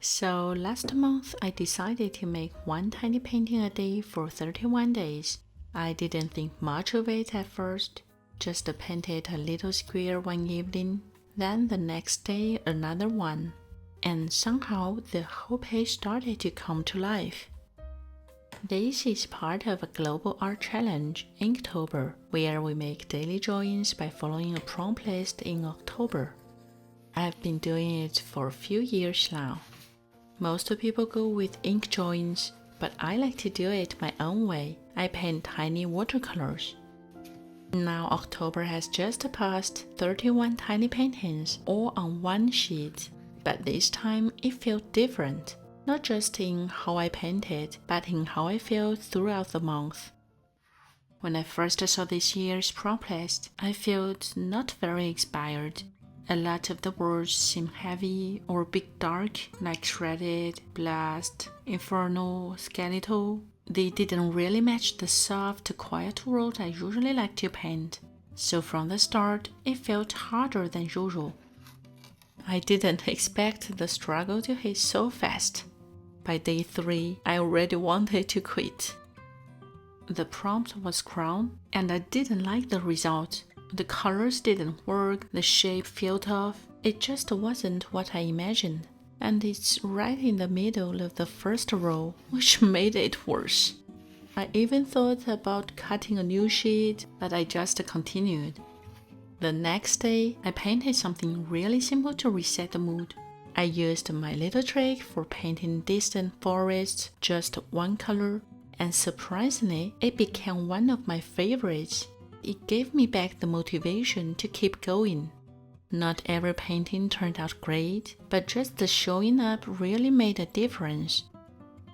So last month I decided to make one tiny painting a day for 31 days. I didn't think much of it at first, just painted a little square one evening, then the next day another one, and somehow the whole page started to come to life. This is part of a global art challenge, Inktober, where we make daily drawings by following a prompt list in October. I've been doing it for a few years now. Most people go with ink drawings, but I like to do it my own way. I paint tiny watercolors. Now October has just passed 31 tiny paintings all on one sheet, but this time it felt different, not just in how I painted, but in how I felt throughout the month. When I first saw this year's prompt list, I felt not very inspired. A lot of the words seem heavy or big dark, like shredded, blast, inferno, skeletal. They didn't really match the soft, quiet world I usually like to paint. So from the start, it felt harder than usual. I didn't expect the struggle to hit so fast. By day 3, I already wanted to quit. The prompt was crown, and I didn't like the result. The colors didn't work, the shape felt off. It just wasn't what I imagined. And it's right in the middle of the first row, which made it worse. I even thought about cutting a new sheet, but I just continued. The next day, I painted something really simple to reset the mood. I used my little trick for painting distant forests, just one color, and surprisingly, it became one of my favorites. It gave me back the motivation to keep going. Not every painting turned out great, but just the showing up really made a difference.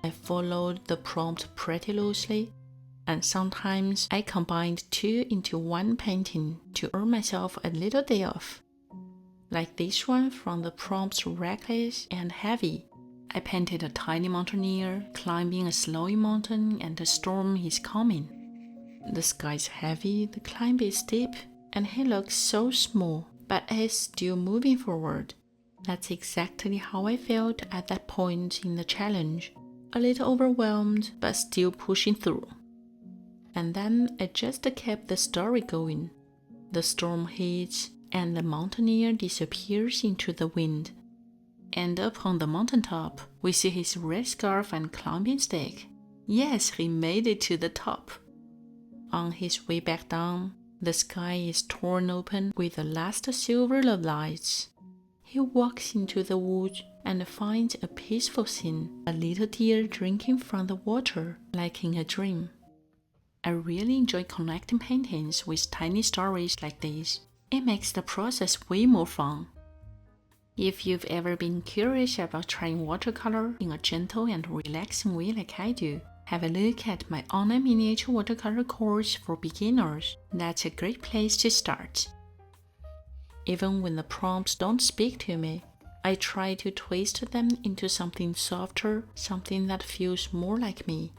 I followed the prompt pretty loosely, and sometimes I combined two into one painting to earn myself a little day off. Like this one from the prompts Reckless and Heavy. I painted a tiny mountaineer climbing a snowy mountain and a storm is coming. The sky is heavy, the climb is steep, and he looks so small, but is still moving forward. That's exactly how I felt at that point in the challenge. A little overwhelmed, but still pushing through. And then I just kept the story going. The storm hits, and the mountaineer disappears into the wind. And up on the mountaintop, we see his red scarf and climbing stick. Yes, he made it to the top. On his way back down, the sky is torn open with the last silver of lights. He walks into the woods and finds a peaceful scene, a little deer drinking from the water, like in a dream. I really enjoy connecting paintings with tiny stories like this. It makes the process way more fun. If you've ever been curious about trying watercolor in a gentle and relaxing way like I do, have a look at my online miniature watercolor course for beginners. That's a great place to start. Even when the prompts don't speak to me, I try to twist them into something softer, something that feels more like me.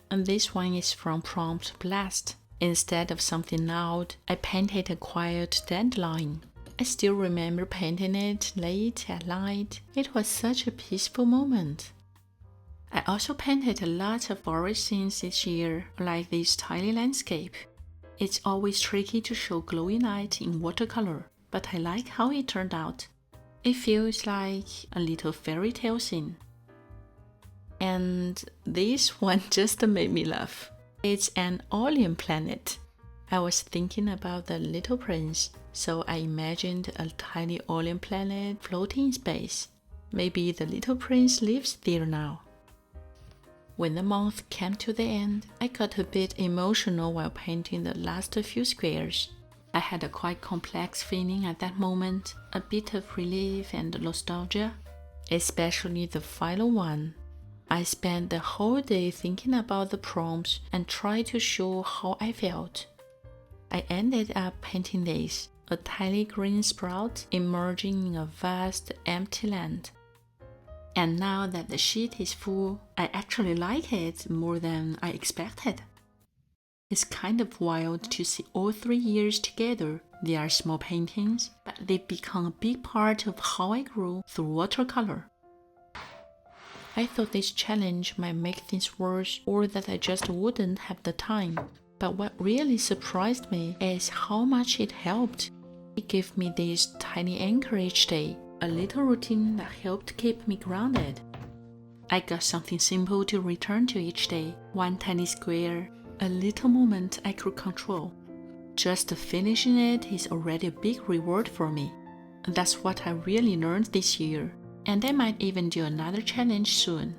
And this one is from prompt Blast. Instead of something loud, I painted a quiet dandelion. I still remember painting it late at night. It was such a peaceful moment. I also painted a lot of forest scenes this year, like this tiny landscape. It's always tricky to show glowing light in watercolor, but I like how it turned out. It feels like a little fairy tale scene. And this one just made me laugh. It's an alien planet. I was thinking about the Little Prince, so I imagined a tiny alien planet floating in space. Maybe the Little Prince lives there now. When the month came to the end, I got a bit emotional while painting the last few squares. I had a quite complex feeling at that moment, a bit of relief and nostalgia, especially the final one. I spent the whole day thinking about the prompts and tried to show how I felt. I ended up painting this, a tiny green sprout emerging in a vast empty land. And now that the sheet is full, I actually like it more than I expected. It's kind of wild to see all 3 years together. They are small paintings, but they've become a big part of how I grew through watercolor. I thought this challenge might make things worse or that I just wouldn't have the time. But what really surprised me is how much it helped. It gave me this tiny anchor each day, a little routine that helped keep me grounded. I got something simple to return to each day, one tiny square, a little moment I could control. Just finishing it is already a big reward for me. That's what I really learned this year, and I might even do another challenge soon.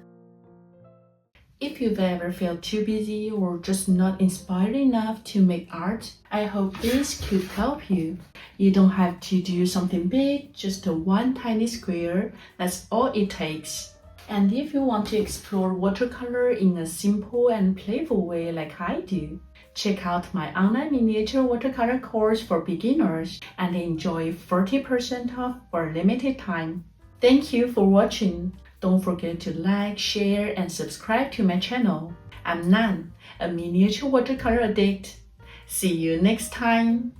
If you've ever felt too busy or just not inspired enough to make art, I hope this could help you. You don't have to do something big, just one tiny square, that's all it takes. And if you want to explore watercolor in a simple and playful way like I do, check out my online miniature watercolor course for beginners and enjoy 40% off for a limited time. Thank you for watching. Don't forget to like, share, and subscribe to my channel. I'm Nan, a miniature watercolor addict. See you next time!